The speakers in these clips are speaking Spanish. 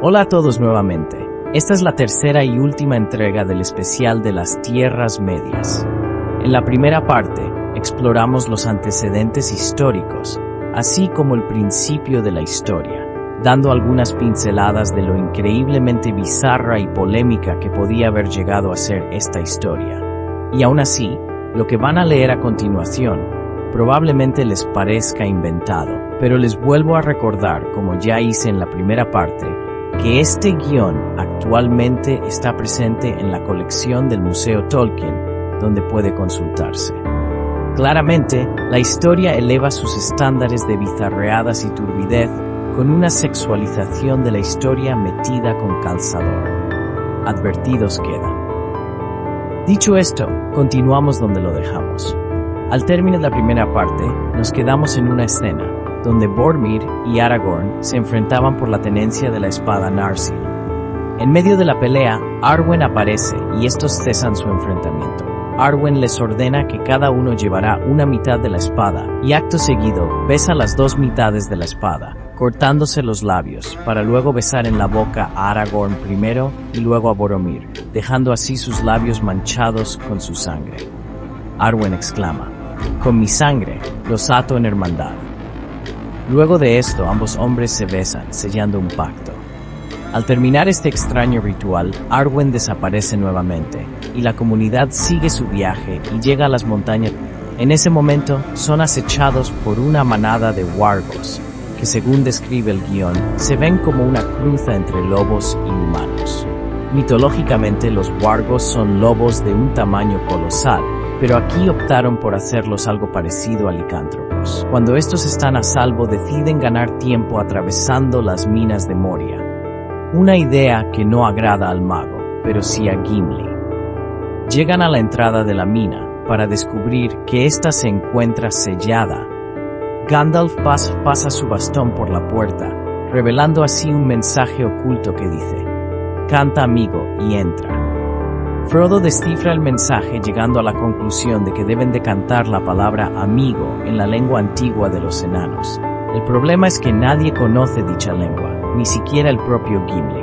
Hola a todos nuevamente. Esta es la tercera y última entrega del especial de las Tierras Medias. En la primera parte, exploramos los antecedentes históricos, así como el principio de la historia, dando algunas pinceladas de lo increíblemente bizarra y polémica que podía haber llegado a ser esta historia. Y aún así, lo que van a leer a continuación probablemente les parezca inventado, pero les vuelvo a recordar, como ya hice en la primera parte, que este guión actualmente está presente en la colección del Museo Tolkien, donde puede consultarse. Claramente, la historia eleva sus estándares de bizarreadas y turbidez con una sexualización de la historia metida con calzador. Advertidos quedan. Dicho esto, continuamos donde lo dejamos. Al término de la primera parte, nos quedamos en una escena donde Boromir y Aragorn se enfrentaban por la tenencia de la espada Narsil. En medio de la pelea, Arwen aparece y estos cesan su enfrentamiento. Arwen les ordena que cada uno llevará una mitad de la espada y acto seguido besa las dos mitades de la espada, cortándose los labios, para luego besar en la boca a Aragorn primero y luego a Boromir, dejando así sus labios manchados con su sangre. Arwen exclama: «Con mi sangre los ato en hermandad». Luego de esto, ambos hombres se besan, sellando un pacto. Al terminar este extraño ritual, Arwen desaparece nuevamente, y la comunidad sigue su viaje y llega a las montañas. En ese momento, son acechados por una manada de wargos, que según describe el guión, se ven como una cruza entre lobos y humanos. Mitológicamente, los wargos son lobos de un tamaño colosal, pero aquí optaron por hacerlos algo parecido a licántropos. Cuando estos están a salvo, deciden ganar tiempo atravesando las minas de Moria. Una idea que no agrada al mago, pero sí a Gimli. Llegan a la entrada de la mina para descubrir que ésta se encuentra sellada. Gandalf pasa su bastón por la puerta, revelando así un mensaje oculto que dice: «Canta, amigo, y entra». Frodo descifra el mensaje, llegando a la conclusión de que deben de cantar la palabra amigo en la lengua antigua de los enanos. El problema es que nadie conoce dicha lengua, ni siquiera el propio Gimli.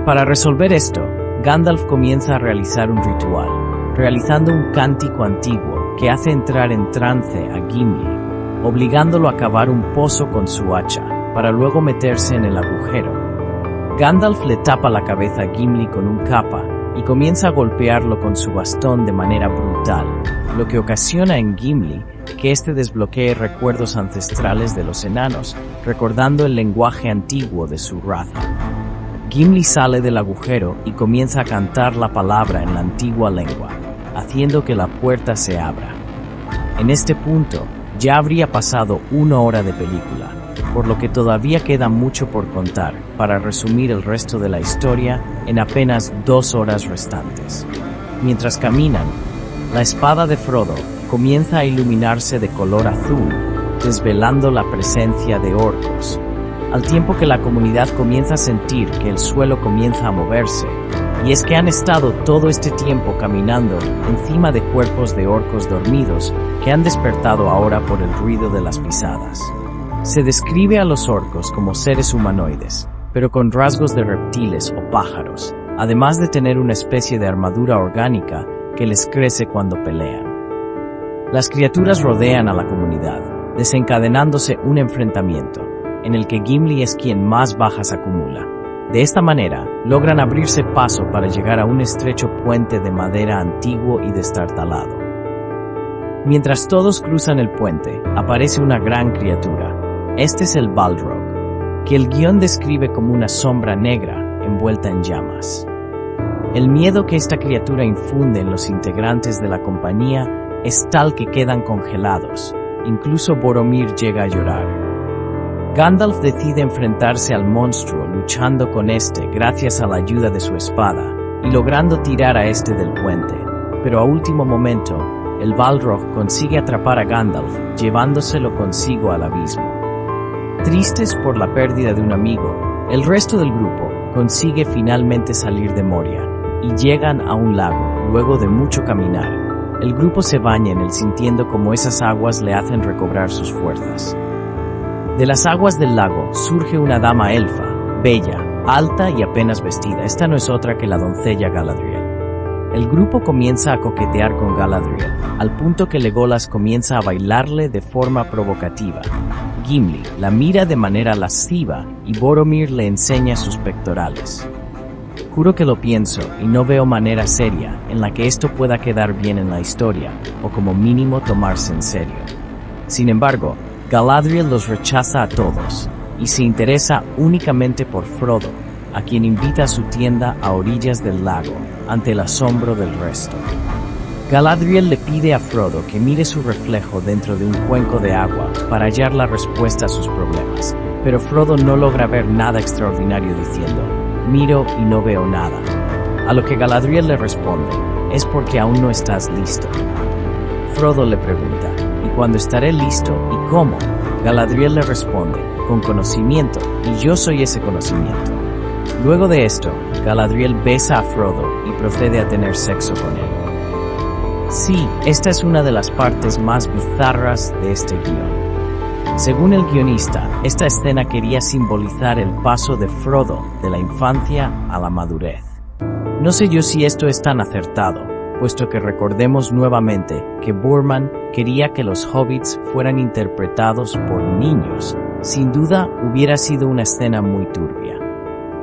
Para resolver esto, Gandalf comienza a realizar un ritual, realizando un cántico antiguo que hace entrar en trance a Gimli, obligándolo a cavar un pozo con su hacha, para luego meterse en el agujero. Gandalf le tapa la cabeza a Gimli con un capa y comienza a golpearlo con su bastón de manera brutal, lo que ocasiona en Gimli que este desbloquee recuerdos ancestrales de los enanos, recordando el lenguaje antiguo de su raza. Gimli sale del agujero y comienza a cantar la palabra en la antigua lengua, haciendo que la puerta se abra. En este punto, ya habría pasado 1 hora de película, por lo que todavía queda mucho por contar para resumir el resto de la historia en apenas 2 horas restantes. Mientras caminan, la espada de Frodo comienza a iluminarse de color azul, desvelando la presencia de orcos, al tiempo que la comunidad comienza a sentir que el suelo comienza a moverse, y es que han estado todo este tiempo caminando encima de cuerpos de orcos dormidos que han despertado ahora por el ruido de las pisadas. Se describe a los orcos como seres humanoides, pero con rasgos de reptiles o pájaros, además de tener una especie de armadura orgánica que les crece cuando pelean. Las criaturas rodean a la comunidad, desencadenándose un enfrentamiento, en el que Gimli es quien más bajas acumula. De esta manera, logran abrirse paso para llegar a un estrecho puente de madera antiguo y destartalado. Mientras todos cruzan el puente, aparece una gran criatura. Este es el Balrog, que el guión describe como una sombra negra envuelta en llamas. El miedo que esta criatura infunde en los integrantes de la compañía es tal que quedan congelados. Incluso Boromir llega a llorar. Gandalf decide enfrentarse al monstruo luchando con este gracias a la ayuda de su espada y logrando tirar a este del puente, pero a último momento, el Balrog consigue atrapar a Gandalf, llevándoselo consigo al abismo. Tristes por la pérdida de un amigo, el resto del grupo consigue finalmente salir de Moria y llegan a un lago. Luego de mucho caminar, el grupo se baña en él, sintiendo como esas aguas le hacen recobrar sus fuerzas. De las aguas del lago surge una dama elfa, bella, alta y apenas vestida. Esta no es otra que la doncella Galadriel. El grupo comienza a coquetear con Galadriel, al punto que Legolas comienza a bailarle de forma provocativa. Gimli la mira de manera lasciva y Boromir le enseña sus pectorales. Juro que lo pienso y no veo manera seria en la que esto pueda quedar bien en la historia, o como mínimo tomarse en serio. Sin embargo, Galadriel los rechaza a todos, y se interesa únicamente por Frodo, a quien invita a su tienda a orillas del lago, ante el asombro del resto. Galadriel le pide a Frodo que mire su reflejo dentro de un cuenco de agua para hallar la respuesta a sus problemas, pero Frodo no logra ver nada extraordinario diciendo, «Miro y no veo nada». A lo que Galadriel le responde, «Es porque aún no estás listo». Frodo le pregunta, «¿Y cuándo estaré listo y cómo?». Galadriel le responde, «Con conocimiento, y yo soy ese conocimiento». Luego de esto, Galadriel besa a Frodo y procede a tener sexo con él. Sí, esta es una de las partes más bizarras de este guión. Según el guionista, esta escena quería simbolizar el paso de Frodo de la infancia a la madurez. No sé yo si esto es tan acertado, puesto que recordemos nuevamente que Boorman quería que los hobbits fueran interpretados por niños. Sin duda, hubiera sido una escena muy turbia.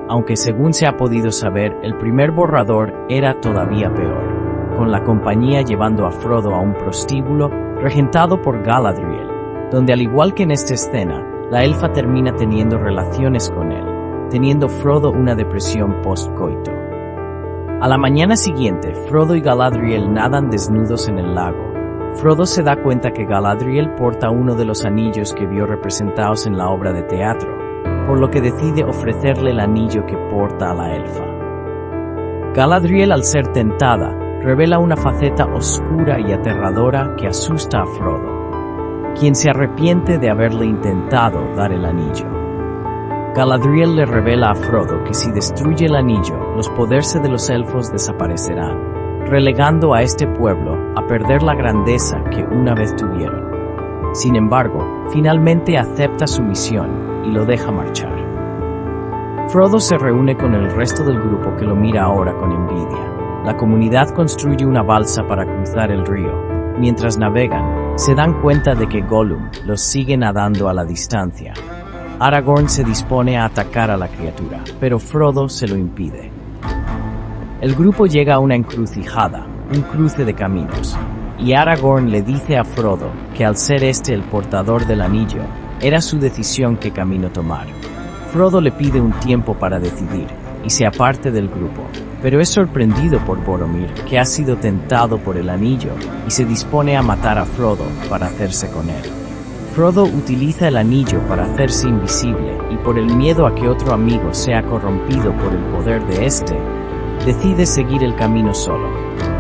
Aunque según se ha podido saber, el primer borrador era todavía peor, con la compañía llevando a Frodo a un prostíbulo regentado por Galadriel, donde al igual que en esta escena, la elfa termina teniendo relaciones con él, teniendo Frodo una depresión post-coito. A la mañana siguiente, Frodo y Galadriel nadan desnudos en el lago. Frodo se da cuenta que Galadriel porta uno de los anillos que vio representados en la obra de teatro, por lo que decide ofrecerle el anillo que porta a la elfa. Galadriel, al ser tentada, revela una faceta oscura y aterradora que asusta a Frodo, quien se arrepiente de haberle intentado dar el anillo. Galadriel le revela a Frodo que si destruye el anillo, los poderes de los elfos desaparecerán, relegando a este pueblo a perder la grandeza que una vez tuvieron. Sin embargo, finalmente acepta su misión y lo deja marchar. Frodo se reúne con el resto del grupo que lo mira ahora con envidia. La comunidad construye una balsa para cruzar el río. Mientras navegan, se dan cuenta de que Gollum los sigue nadando a la distancia. Aragorn se dispone a atacar a la criatura, pero Frodo se lo impide. El grupo llega a una encrucijada, un cruce de caminos, y Aragorn le dice a Frodo que al ser este el portador del anillo, era su decisión qué camino tomar. Frodo le pide un tiempo para decidir, y se aparte del grupo, pero es sorprendido por Boromir, que ha sido tentado por el anillo, y se dispone a matar a Frodo para hacerse con él. Frodo utiliza el anillo para hacerse invisible, y por el miedo a que otro amigo sea corrompido por el poder de este, decide seguir el camino solo.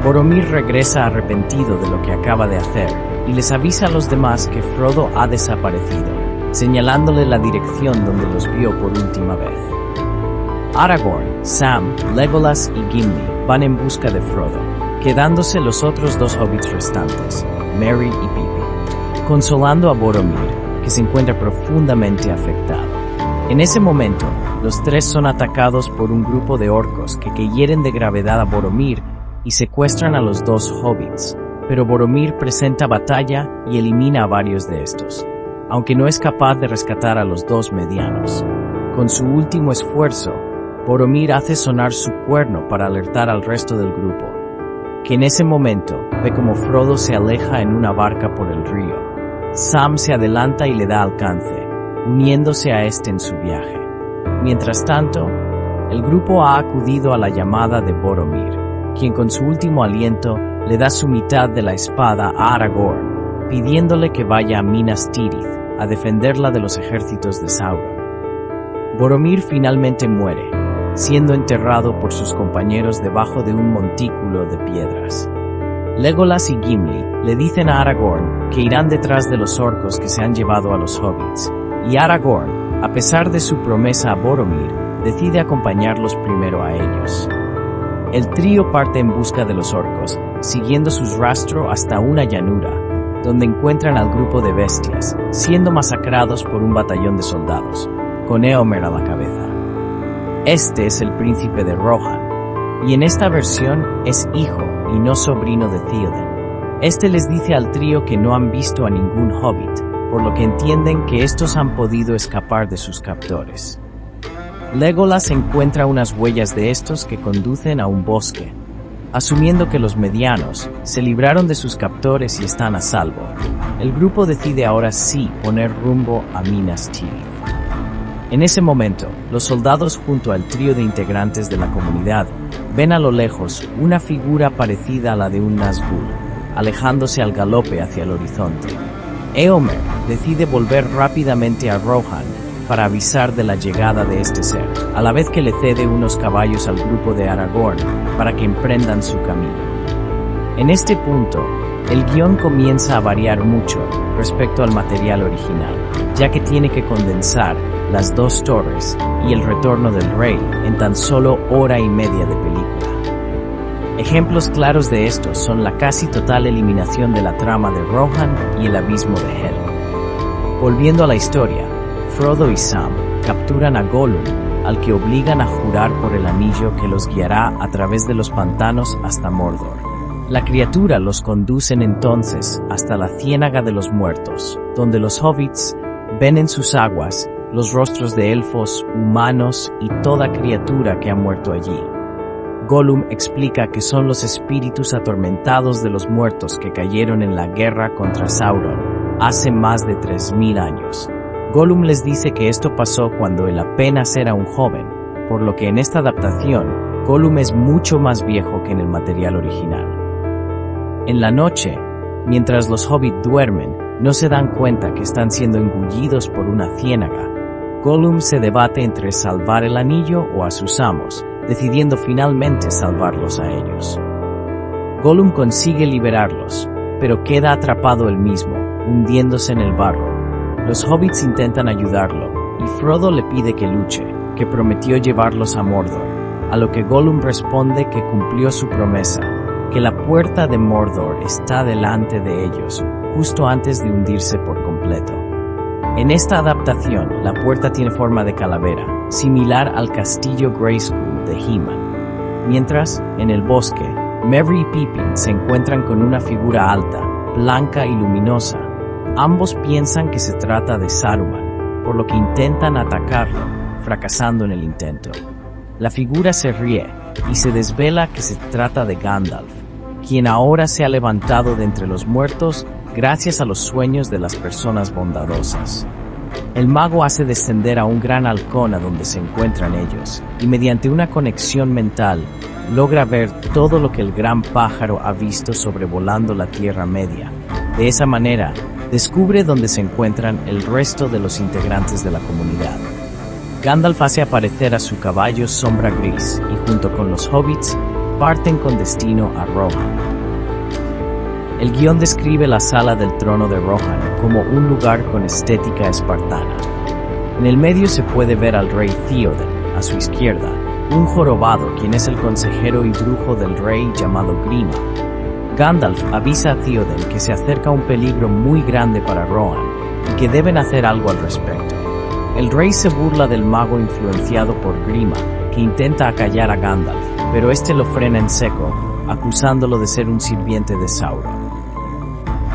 Boromir regresa arrepentido de lo que acaba de hacer, y les avisa a los demás que Frodo ha desaparecido, señalándole la dirección donde los vio por última vez. Aragorn, Sam, Legolas y Gimli van en busca de Frodo, quedándose los otros dos hobbits restantes, Merry y Pippin, consolando a Boromir, que se encuentra profundamente afectado. En ese momento, los tres son atacados por un grupo de orcos que hieren de gravedad a Boromir y secuestran a los dos hobbits, pero Boromir presenta batalla y elimina a varios de estos, aunque no es capaz de rescatar a los dos medianos. Con su último esfuerzo, Boromir hace sonar su cuerno para alertar al resto del grupo, que en ese momento ve como Frodo se aleja en una barca por el río. Sam se adelanta y le da alcance, uniéndose a este en su viaje. Mientras tanto, el grupo ha acudido a la llamada de Boromir, quien con su último aliento le da su mitad de la espada a Aragorn, pidiéndole que vaya a Minas Tirith a defenderla de los ejércitos de Sauron. Boromir finalmente muere, siendo enterrado por sus compañeros debajo de un montículo de piedras. Legolas y Gimli le dicen a Aragorn que irán detrás de los orcos que se han llevado a los hobbits, y Aragorn, a pesar de su promesa a Boromir, decide acompañarlos primero a ellos. El trío parte en busca de los orcos, siguiendo sus rastros hasta una llanura, donde encuentran al grupo de bestias, siendo masacrados por un batallón de soldados, con Éomer a la cabeza. Este es el príncipe de Rohan, y en esta versión es hijo y no sobrino de Theoden. Este les dice al trío que no han visto a ningún hobbit, por lo que entienden que estos han podido escapar de sus captores. Legolas encuentra unas huellas de estos que conducen a un bosque. Asumiendo que los medianos se libraron de sus captores y están a salvo, el grupo decide ahora sí poner rumbo a Minas Tirith. En ese momento, los soldados junto al trío de integrantes de la comunidad ven a lo lejos una figura parecida a la de un Nazgûl, alejándose al galope hacia el horizonte. Éomer decide volver rápidamente a Rohan para avisar de la llegada de este ser, a la vez que le cede unos caballos al grupo de Aragorn para que emprendan su camino. En este punto, el guión comienza a variar mucho respecto al material original, ya que tiene que condensar las dos torres y el retorno del rey en tan solo hora y media de película. Ejemplos claros de esto son la casi total eliminación de la trama de Rohan y el abismo de Helm. Volviendo a la historia, Frodo y Sam capturan a Gollum, al que obligan a jurar por el anillo que los guiará a través de los pantanos hasta Mordor. La criatura los conducen entonces hasta la Ciénaga de los Muertos, donde los hobbits ven en sus aguas los rostros de elfos, humanos y toda criatura que ha muerto allí. Gollum explica que son los espíritus atormentados de los muertos que cayeron en la guerra contra Sauron hace más de 3000 años. Gollum les dice que esto pasó cuando él apenas era un joven, por lo que en esta adaptación, Gollum es mucho más viejo que en el material original. En la noche, mientras los hobbits duermen, no se dan cuenta que están siendo engullidos por una ciénaga. Gollum se debate entre salvar el anillo o a sus amos, decidiendo finalmente salvarlos a ellos. Gollum consigue liberarlos, pero queda atrapado él mismo, hundiéndose en el barro. Los hobbits intentan ayudarlo, y Frodo le pide que luche, que prometió llevarlos a Mordor, a lo que Gollum responde que cumplió su promesa, que la puerta de Mordor está delante de ellos, justo antes de hundirse por completo. En esta adaptación, la puerta tiene forma de calavera, similar al castillo Grayskull de He-Man. Mientras, en el bosque, Merry y Pippin se encuentran con una figura alta, blanca y luminosa. Ambos piensan que se trata de Saruman, por lo que intentan atacarlo, fracasando en el intento. La figura se ríe y se desvela que se trata de Gandalf, quien ahora se ha levantado de entre los muertos gracias a los sueños de las personas bondadosas. El mago hace descender a un gran halcón a donde se encuentran ellos, y mediante una conexión mental, logra ver todo lo que el gran pájaro ha visto sobrevolando la Tierra Media. De esa manera, descubre dónde se encuentran el resto de los integrantes de la comunidad. Gandalf hace aparecer a su caballo Sombra Gris y junto con los hobbits parten con destino a Rohan. El guión describe la sala del trono de Rohan como un lugar con estética espartana. En el medio se puede ver al rey Theoden, a su izquierda, un jorobado quien es el consejero y brujo del rey llamado Grima. Gandalf avisa a Theoden que se acerca un peligro muy grande para Rohan y que deben hacer algo al respecto. El rey se burla del mago influenciado por Grima, que intenta acallar a Gandalf, pero este lo frena en seco, acusándolo de ser un sirviente de Sauron.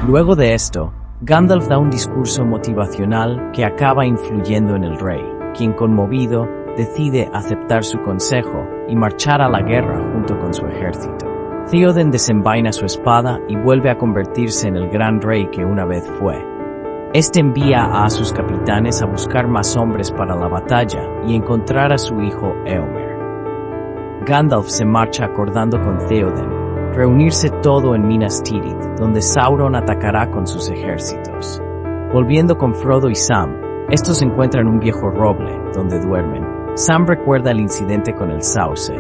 Luego de esto, Gandalf da un discurso motivacional que acaba influyendo en el rey, quien conmovido decide aceptar su consejo y marchar a la guerra junto con su ejército. Theoden desenvaina su espada y vuelve a convertirse en el gran rey que una vez fue. Este envía a sus capitanes a buscar más hombres para la batalla y encontrar a su hijo Éomer. Gandalf se marcha acordando con Theoden reunirse todo en Minas Tirith, donde Sauron atacará con sus ejércitos. Volviendo con Frodo y Sam, estos encuentran un viejo roble donde duermen. Sam recuerda el incidente con el sauce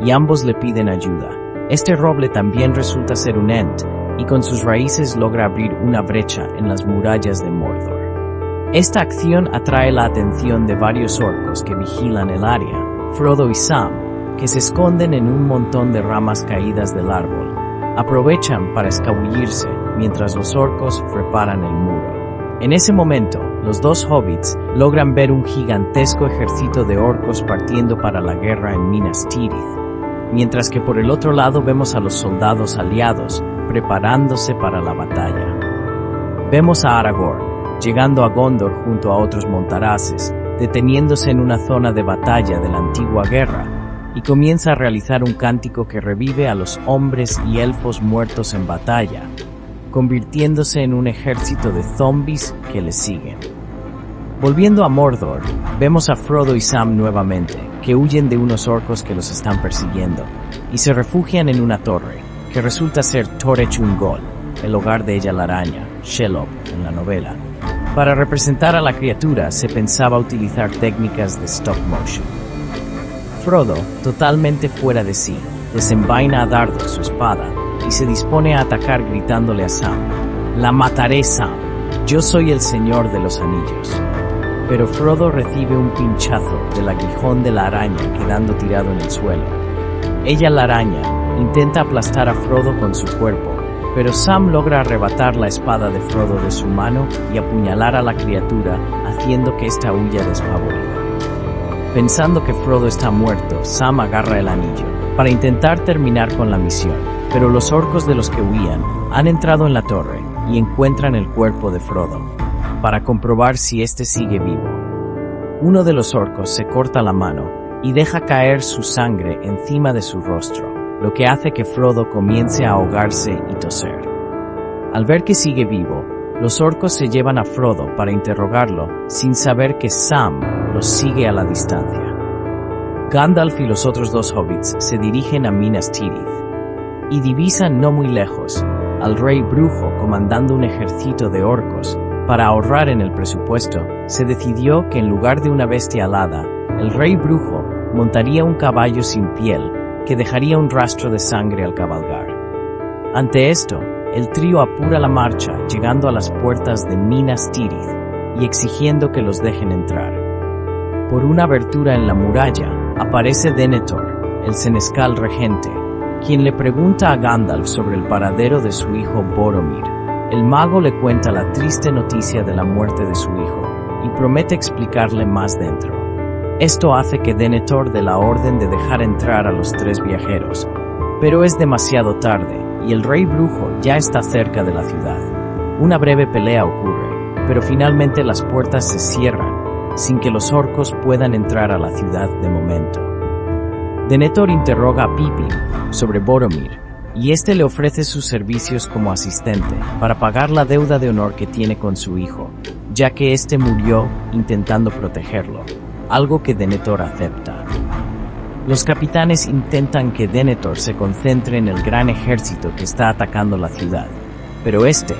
y ambos le piden ayuda. Este roble también resulta ser un Ent y con sus raíces logra abrir una brecha en las murallas de Mordor. Esta acción atrae la atención de varios orcos que vigilan el área. Frodo y Sam, que se esconden en un montón de ramas caídas del árbol, aprovechan para escabullirse mientras los orcos preparan el muro. En ese momento, los dos hobbits logran ver un gigantesco ejército de orcos partiendo para la guerra en Minas Tirith, mientras que por el otro lado vemos a los soldados aliados preparándose para la batalla. Vemos a Aragorn llegando a Gondor junto a otros montaraces, deteniéndose en una zona de batalla de la antigua guerra, y comienza a realizar un cántico que revive a los hombres y elfos muertos en batalla, convirtiéndose en un ejército de zombies que le siguen. Volviendo a Mordor, vemos a Frodo y Sam nuevamente, que huyen de unos orcos que los están persiguiendo, y se refugian en una torre, que resulta ser Torre Ungol, el hogar de Ella la Araña, Shelob en la novela. Para representar a la criatura se pensaba utilizar técnicas de stop motion. Frodo, totalmente fuera de sí, desenvaina a dardo su espada y se dispone a atacar gritándole a Sam: «La mataré, Sam, yo soy el Señor de los Anillos». Pero Frodo recibe un pinchazo del aguijón de la araña quedando tirado en el suelo. Ella la Araña intenta aplastar a Frodo con su cuerpo, pero Sam logra arrebatar la espada de Frodo de su mano y apuñalar a la criatura, haciendo que ésta huya despavorida. Pensando que Frodo está muerto, Sam agarra el anillo para intentar terminar con la misión, pero los orcos de los que huían han entrado en la torre y encuentran el cuerpo de Frodo, para comprobar si éste sigue vivo. Uno de los orcos se corta la mano y deja caer su sangre encima de su rostro, lo que hace que Frodo comience a ahogarse y toser. Al ver que sigue vivo, los orcos se llevan a Frodo para interrogarlo sin saber que Sam los sigue a la distancia. Gandalf y los otros dos hobbits se dirigen a Minas Tirith y divisan no muy lejos al Rey Brujo comandando un ejército de orcos. Para ahorrar en el presupuesto, se decidió que en lugar de una bestia alada, el Rey Brujo montaría un caballo sin piel que dejaría un rastro de sangre al cabalgar. Ante esto, el trío apura la marcha, llegando a las puertas de Minas Tirith y exigiendo que los dejen entrar. Por una abertura en la muralla, aparece Denethor, el senescal regente, quien le pregunta a Gandalf sobre el paradero de su hijo Boromir. El mago le cuenta la triste noticia de la muerte de su hijo y promete explicarle más dentro. Esto hace que Denethor dé la orden de dejar entrar a los tres viajeros, pero es demasiado tarde y el Rey Brujo ya está cerca de la ciudad. Una breve pelea ocurre, pero finalmente las puertas se cierran, sin que los orcos puedan entrar a la ciudad de momento. Denethor interroga a Pippin sobre Boromir, y este le ofrece sus servicios como asistente para pagar la deuda de honor que tiene con su hijo, ya que éste murió intentando protegerlo, algo que Denethor acepta. Los capitanes intentan que Denethor se concentre en el gran ejército que está atacando la ciudad, pero este,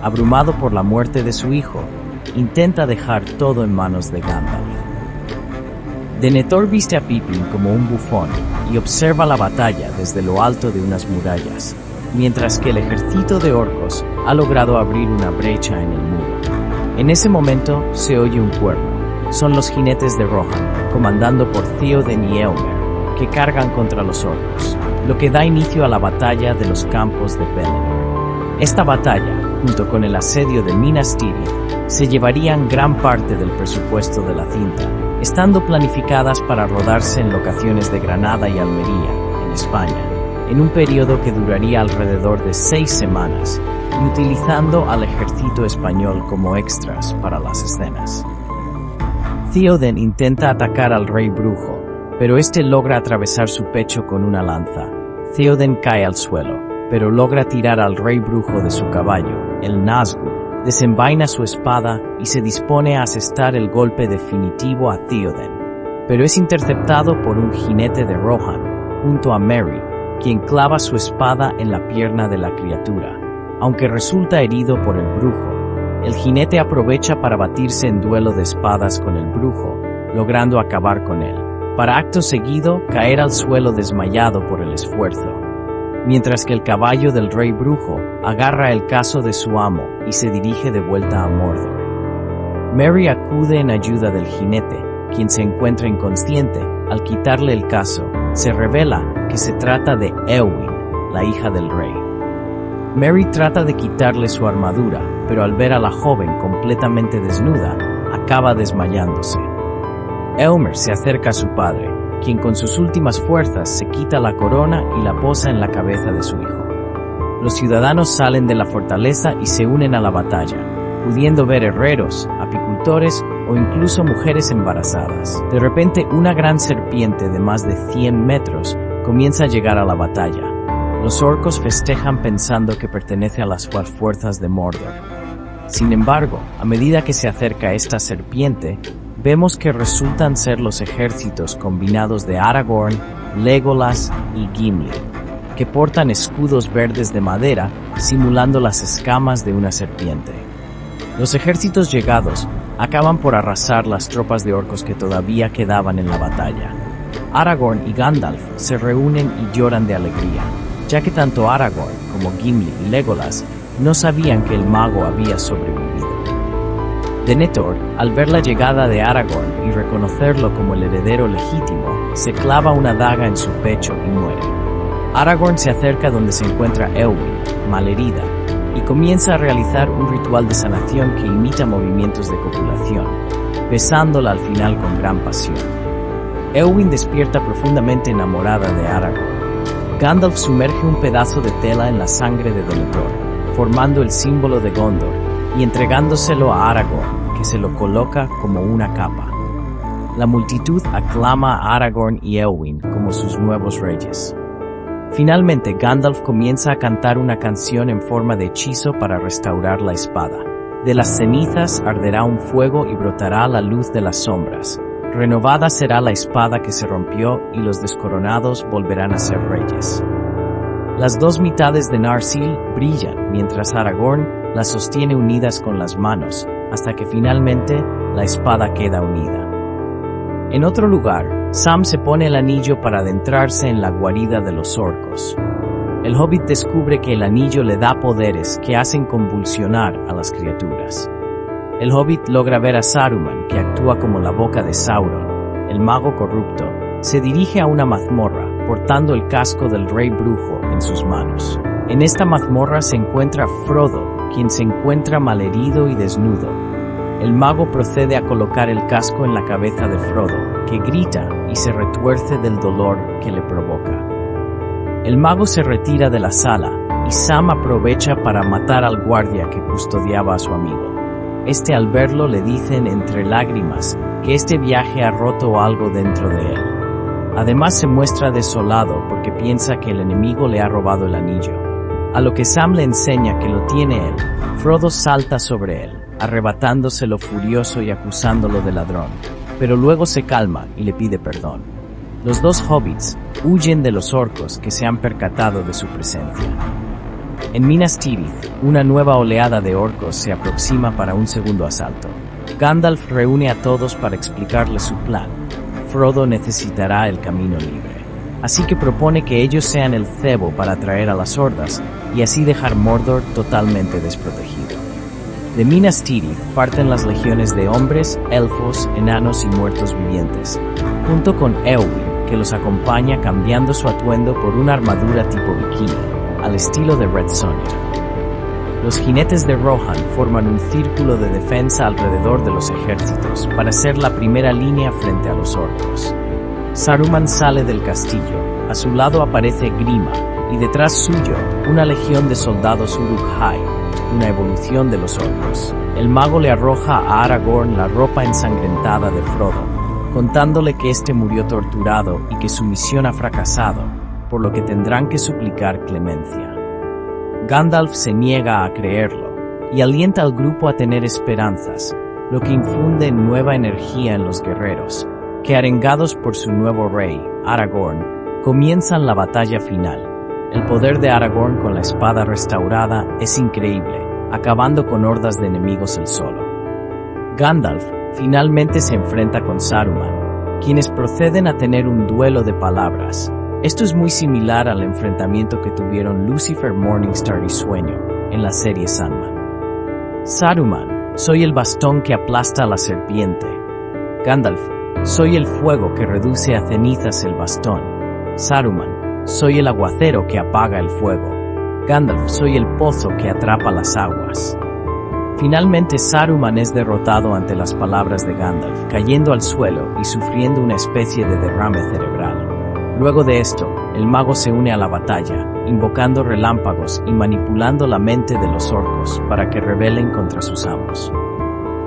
abrumado por la muerte de su hijo, intenta dejar todo en manos de Gandalf. Denethor viste a Pippin como un bufón y observa la batalla desde lo alto de unas murallas, mientras que el ejército de orcos ha logrado abrir una brecha en el muro. En ese momento se oye un cuerno. Son los jinetes de Rohan, comandando por Theoden y Éomer, que cargan contra los orcos, lo que da inicio a la batalla de los campos de Pelennor. Esta batalla, junto con el asedio de Minas Tirith, se llevarían gran parte del presupuesto de la cinta, estando planificadas para rodarse en locaciones de Granada y Almería, en España, en un periodo que duraría alrededor de 6 semanas, y utilizando al ejército español como extras para las escenas. Theoden intenta atacar al Rey Brujo, pero este logra atravesar su pecho con una lanza. Theoden cae al suelo, pero logra tirar al Rey Brujo de su caballo, el Nazgûl, desenvaina su espada y se dispone a asestar el golpe definitivo a Theoden, pero es interceptado por un jinete de Rohan, junto a Merry, quien clava su espada en la pierna de la criatura. Aunque resulta herido por el brujo, el jinete aprovecha para batirse en duelo de espadas con el brujo, logrando acabar con él, para acto seguido caer al suelo desmayado por el esfuerzo, mientras que el caballo del Rey Brujo agarra el caso de su amo y se dirige de vuelta a Mordor. Merry acude en ayuda del jinete, quien se encuentra inconsciente. Al quitarle el caso, se revela que se trata de Éowyn, la hija del rey. Merry trata de quitarle su armadura, pero al ver a la joven completamente desnuda, acaba desmayándose. Éomer se acerca a su padre, quien con sus últimas fuerzas se quita la corona y la posa en la cabeza de su hijo. Los ciudadanos salen de la fortaleza y se unen a la batalla, pudiendo ver herreros, apicultores o incluso mujeres embarazadas. De repente, una gran serpiente de más de 100 metros comienza a llegar a la batalla. Los orcos festejan pensando que pertenece a las fuerzas de Mordor. Sin embargo, a medida que se acerca esta serpiente, vemos que resultan ser los ejércitos combinados de Aragorn, Legolas y Gimli, que portan escudos verdes de madera simulando las escamas de una serpiente. Los ejércitos llegados acaban por arrasar las tropas de orcos que todavía quedaban en la batalla. Aragorn y Gandalf se reúnen y lloran de alegría, ya que tanto Aragorn como Gimli y Legolas no sabían que el mago había sobrevivido. Denethor, al ver la llegada de Aragorn y reconocerlo como el heredero legítimo, se clava una daga en su pecho y muere. Aragorn se acerca donde se encuentra Éowyn, malherida, y comienza a realizar un ritual de sanación que imita movimientos de copulación, besándola al final con gran pasión. Éowyn despierta profundamente enamorada de Aragorn. Gandalf sumerge un pedazo de tela en la sangre de Denethor, formando el símbolo de Gondor, y entregándoselo a Aragorn, que se lo coloca como una capa. La multitud aclama a Aragorn y Éowyn como sus nuevos reyes. Finalmente, Gandalf comienza a cantar una canción en forma de hechizo para restaurar la espada. De las cenizas arderá un fuego y brotará la luz de las sombras. Renovada será la espada que se rompió y los descoronados volverán a ser reyes. Las dos mitades de Narsil brillan mientras Aragorn las sostiene unidas con las manos, hasta que finalmente la espada queda unida. En otro lugar, Sam se pone el anillo para adentrarse en la guarida de los orcos. El hobbit descubre que el anillo le da poderes que hacen convulsionar a las criaturas. El hobbit logra ver a Saruman, que actúa como la boca de Sauron. El mago corrupto se dirige a una mazmorra, portando el casco del rey brujo en sus manos. En esta mazmorra se encuentra Frodo, quien se encuentra malherido y desnudo. El mago procede a colocar el casco en la cabeza de Frodo, que grita y se retuerce del dolor que le provoca. El mago se retira de la sala y Sam aprovecha para matar al guardia que custodiaba a su amigo. Al verlo le dicen entre lágrimas que este viaje ha roto algo dentro de él. Además se muestra desolado porque piensa que el enemigo le ha robado el anillo. A lo que Sam le enseña que lo tiene él, Frodo salta sobre él, arrebatándoselo furioso y acusándolo de ladrón, pero luego se calma y le pide perdón. Los dos hobbits huyen de los orcos que se han percatado de su presencia. En Minas Tirith, una nueva oleada de orcos se aproxima para un segundo asalto. Gandalf reúne a todos para explicarles su plan. Frodo necesitará el camino libre, así que propone que ellos sean el cebo para atraer a las hordas y así dejar Mordor totalmente desprotegido. De Minas Tirith parten las legiones de hombres, elfos, enanos y muertos vivientes, junto con Éowyn, que los acompaña cambiando su atuendo por una armadura tipo bikini, al estilo de Red Sonja. Los jinetes de Rohan forman un círculo de defensa alrededor de los ejércitos para ser la primera línea frente a los orcos. Saruman sale del castillo, a su lado aparece Grima, y detrás suyo, una legión de soldados Uruk-hai, una evolución de los orcos. El mago le arroja a Aragorn la ropa ensangrentada de Frodo, contándole que éste murió torturado y que su misión ha fracasado, por lo que tendrán que suplicar clemencia. Gandalf se niega a creerlo, y alienta al grupo a tener esperanzas, lo que infunde nueva energía en los guerreros, que arengados por su nuevo rey, Aragorn, comienzan la batalla final. El poder de Aragorn con la espada restaurada es increíble, acabando con hordas de enemigos él solo. Gandalf finalmente se enfrenta con Saruman, quienes proceden a tener un duelo de palabras. Esto es muy similar al enfrentamiento que tuvieron Lucifer, Morningstar y Sueño en la serie Sandman. Saruman: soy el bastón que aplasta a la serpiente. Gandalf: soy el fuego que reduce a cenizas el bastón. Saruman: soy el aguacero que apaga el fuego. Gandalf: soy el pozo que atrapa las aguas. Finalmente Saruman es derrotado ante las palabras de Gandalf, cayendo al suelo y sufriendo una especie de derrame cerebral. Luego de esto, el mago se une a la batalla, invocando relámpagos y manipulando la mente de los orcos para que rebelen contra sus amos.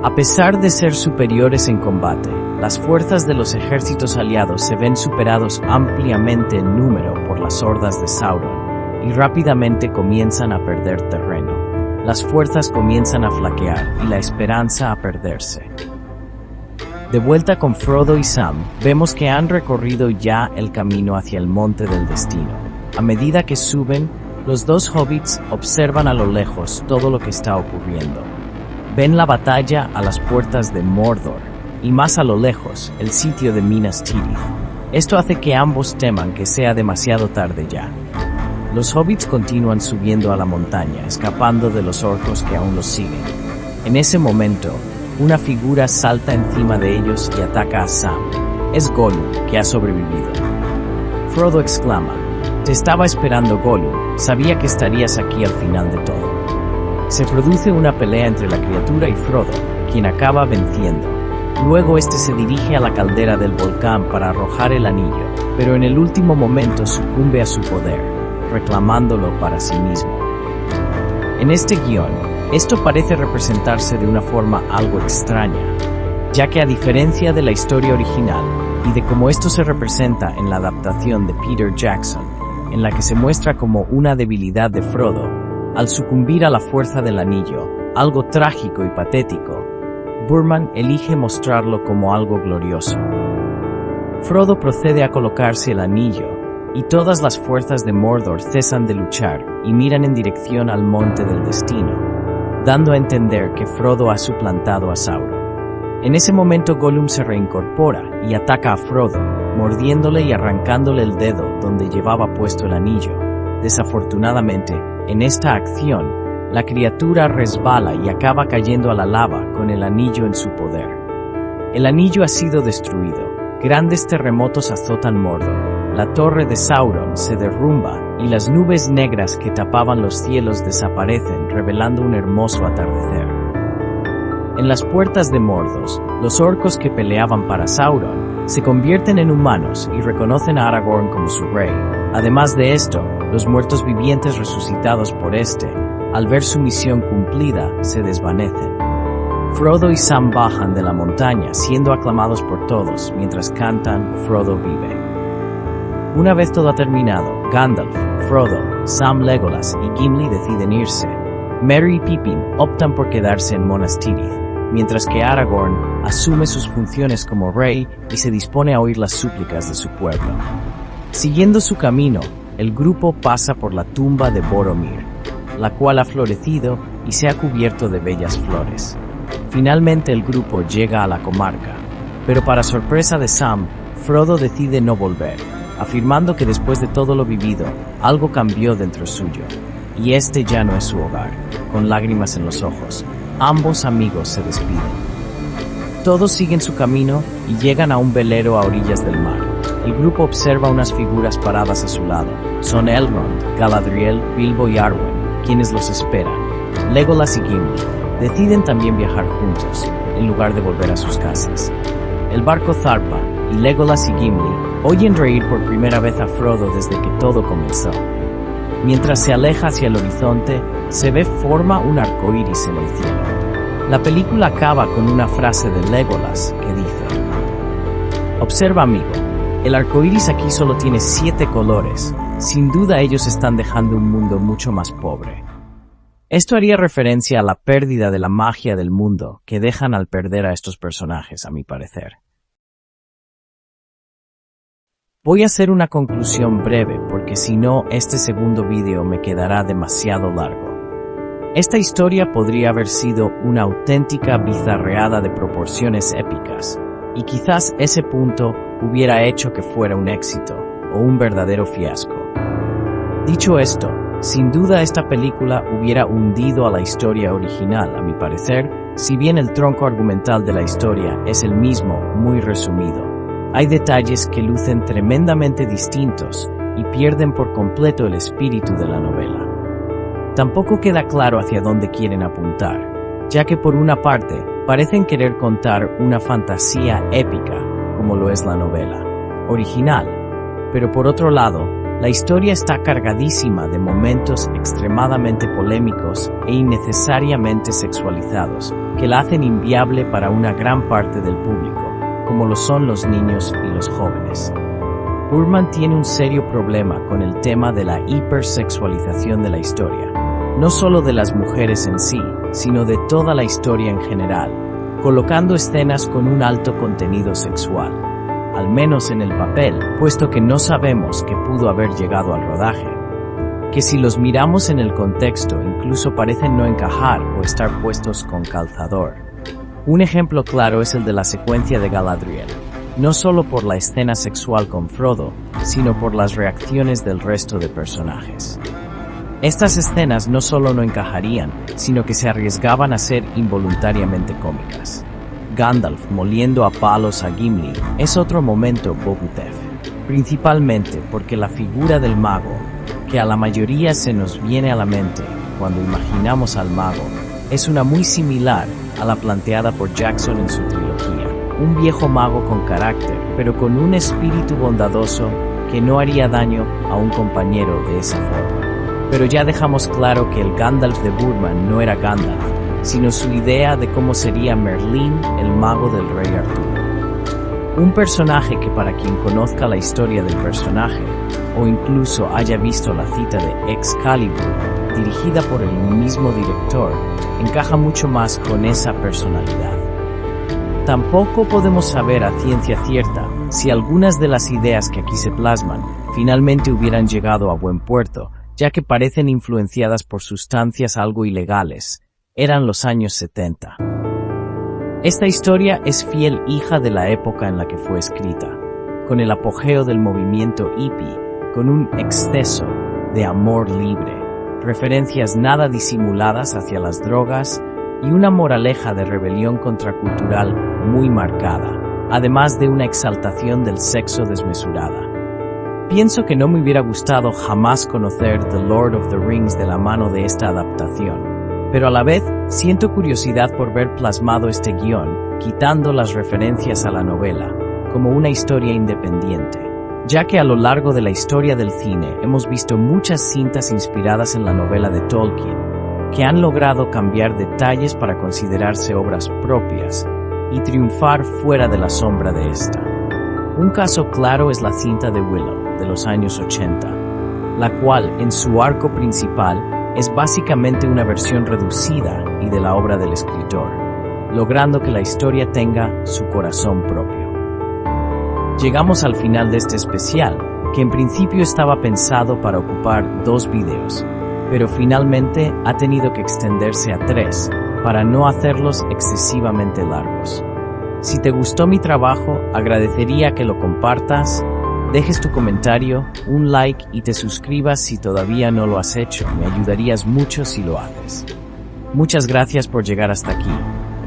A pesar de ser superiores en combate, las fuerzas de los ejércitos aliados se ven superados ampliamente en número por las hordas de Sauron, y rápidamente comienzan a perder terreno. Las fuerzas comienzan a flaquear y la esperanza a perderse. De vuelta con Frodo y Sam, vemos que han recorrido ya el camino hacia el Monte del Destino. A medida que suben, los dos hobbits observan a lo lejos todo lo que está ocurriendo. Ven la batalla a las puertas de Mordor, y más a lo lejos, el sitio de Minas Tirith. Esto hace que ambos teman que sea demasiado tarde ya. Los hobbits continúan subiendo a la montaña, escapando de los orcos que aún los siguen. En ese momento, una figura salta encima de ellos y ataca a Sam. Es Gollum, que ha sobrevivido. Frodo exclama: «Te estaba esperando, Gollum, sabía que estarías aquí al final de todo». Se produce una pelea entre la criatura y Frodo, quien acaba venciendo. Luego este se dirige a la caldera del volcán para arrojar el anillo, pero en el último momento sucumbe a su poder, reclamándolo para sí mismo. En este guión, esto parece representarse de una forma algo extraña, ya que a diferencia de la historia original y de cómo esto se representa en la adaptación de Peter Jackson, en la que se muestra como una debilidad de Frodo, al sucumbir a la fuerza del anillo, algo trágico y patético, Burman elige mostrarlo como algo glorioso. Frodo procede a colocarse el anillo, y todas las fuerzas de Mordor cesan de luchar y miran en dirección al Monte del Destino, dando a entender que Frodo ha suplantado a Sauron. En ese momento Gollum se reincorpora y ataca a Frodo, mordiéndole y arrancándole el dedo donde llevaba puesto el anillo. Desafortunadamente, en esta acción, la criatura resbala y acaba cayendo a la lava con el anillo en su poder. El anillo ha sido destruido, grandes terremotos azotan Mordor. La torre de Sauron se derrumba y las nubes negras que tapaban los cielos desaparecen, revelando un hermoso atardecer. En las puertas de Mordor, los orcos que peleaban para Sauron se convierten en humanos y reconocen a Aragorn como su rey. Además de esto, los muertos vivientes resucitados por este, al ver su misión cumplida, se desvanecen. Frodo y Sam bajan de la montaña, siendo aclamados por todos, mientras cantan «Frodo vive». Una vez todo ha terminado, Gandalf, Frodo, Sam, Legolas y Gimli deciden irse. Merry y Pippin optan por quedarse en Minas Tirith, mientras que Aragorn asume sus funciones como rey y se dispone a oír las súplicas de su pueblo. Siguiendo su camino, el grupo pasa por la tumba de Boromir, la cual ha florecido y se ha cubierto de bellas flores. Finalmente el grupo llega a la comarca, pero para sorpresa de Sam, Frodo decide no volver, afirmando que después de todo lo vivido, algo cambió dentro suyo, y este ya no es su hogar. Con lágrimas en los ojos, ambos amigos se despiden. Todos siguen su camino y llegan a un velero a orillas del mar. El grupo observa unas figuras paradas a su lado. Son Elrond, Galadriel, Bilbo y Arwen, quienes los esperan. Legolas y Gimli deciden también viajar juntos, en lugar de volver a sus casas. El barco zarpa, y Legolas y Gimli oyen reír por primera vez a Frodo desde que todo comenzó. Mientras se aleja hacia el horizonte, se ve forma un arcoíris en el cielo. La película acaba con una frase de Legolas que dice: «Observa, amigo, el arcoíris aquí solo tiene 7 colores. Sin duda ellos están dejando un mundo mucho más pobre». Esto haría referencia a la pérdida de la magia del mundo que dejan al perder a estos personajes, a mi parecer. Voy a hacer una conclusión breve porque si no, este segundo vídeo me quedará demasiado largo. Esta historia podría haber sido una auténtica bizarreada de proporciones épicas, y quizás ese punto hubiera hecho que fuera un éxito o un verdadero fiasco. Dicho esto, sin duda esta película hubiera hundido a la historia original, a mi parecer, si bien el tronco argumental de la historia es el mismo, muy resumido. Hay detalles que lucen tremendamente distintos y pierden por completo el espíritu de la novela. Tampoco queda claro hacia dónde quieren apuntar, ya que por una parte, parecen querer contar una fantasía épica, como lo es la novela original, pero por otro lado, la historia está cargadísima de momentos extremadamente polémicos e innecesariamente sexualizados, que la hacen inviable para una gran parte del público, como lo son los niños y los jóvenes. Boorman tiene un serio problema con el tema de la hipersexualización de la historia, no solo de las mujeres en sí, sino de toda la historia en general, colocando escenas con un alto contenido sexual, al menos en el papel, puesto que no sabemos qué pudo haber llegado al rodaje, que si los miramos en el contexto incluso parecen no encajar o estar puestos con calzador. Un ejemplo claro es el de la secuencia de Galadriel, no solo por la escena sexual con Frodo, sino por las reacciones del resto de personajes. Estas escenas no solo no encajarían, sino que se arriesgaban a ser involuntariamente cómicas. Gandalf moliendo a palos a Gimli es otro momento Bogutef, principalmente porque la figura del mago, que a la mayoría se nos viene a la mente cuando imaginamos al mago, es una muy similar a la planteada por Jackson en su trilogía. Un viejo mago con carácter, pero con un espíritu bondadoso que no haría daño a un compañero de esa forma. Pero ya dejamos claro que el Gandalf de Boorman no era Gandalf, sino su idea de cómo sería Merlín, el mago del rey Arturo. Un personaje que para quien conozca la historia del personaje, o incluso haya visto la cita de Excalibur, dirigida por el mismo director, encaja mucho más con esa personalidad. Tampoco podemos saber a ciencia cierta si algunas de las ideas que aquí se plasman finalmente hubieran llegado a buen puerto, ya que parecen influenciadas por sustancias algo ilegales. Eran los años 70. Esta historia es fiel hija de la época en la que fue escrita, con el apogeo del movimiento hippie, con un exceso de amor libre, referencias nada disimuladas hacia las drogas y una moraleja de rebelión contracultural muy marcada, además de una exaltación del sexo desmesurada. Pienso que no me hubiera gustado jamás conocer The Lord of the Rings de la mano de esta adaptación, pero a la vez siento curiosidad por ver plasmado este guión, quitando las referencias a la novela, como una historia independiente, ya que a lo largo de la historia del cine hemos visto muchas cintas inspiradas en la novela de Tolkien, que han logrado cambiar detalles para considerarse obras propias y triunfar fuera de la sombra de esta. Un caso claro es la cinta de Willow, de los años 80, la cual, en su arco principal, es básicamente una versión reducida y de la obra del escritor, logrando que la historia tenga su corazón propio. Llegamos al final de este especial, que en principio estaba pensado para ocupar 2 videos, pero finalmente ha tenido que extenderse a 3, para no hacerlos excesivamente largos. Si te gustó mi trabajo, agradecería que lo compartas, dejes tu comentario, un like y te suscribas si todavía no lo has hecho. Me ayudarías mucho si lo haces. Muchas gracias por llegar hasta aquí.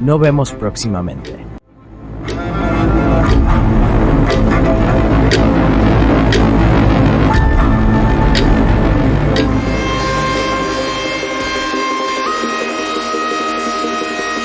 Nos vemos próximamente.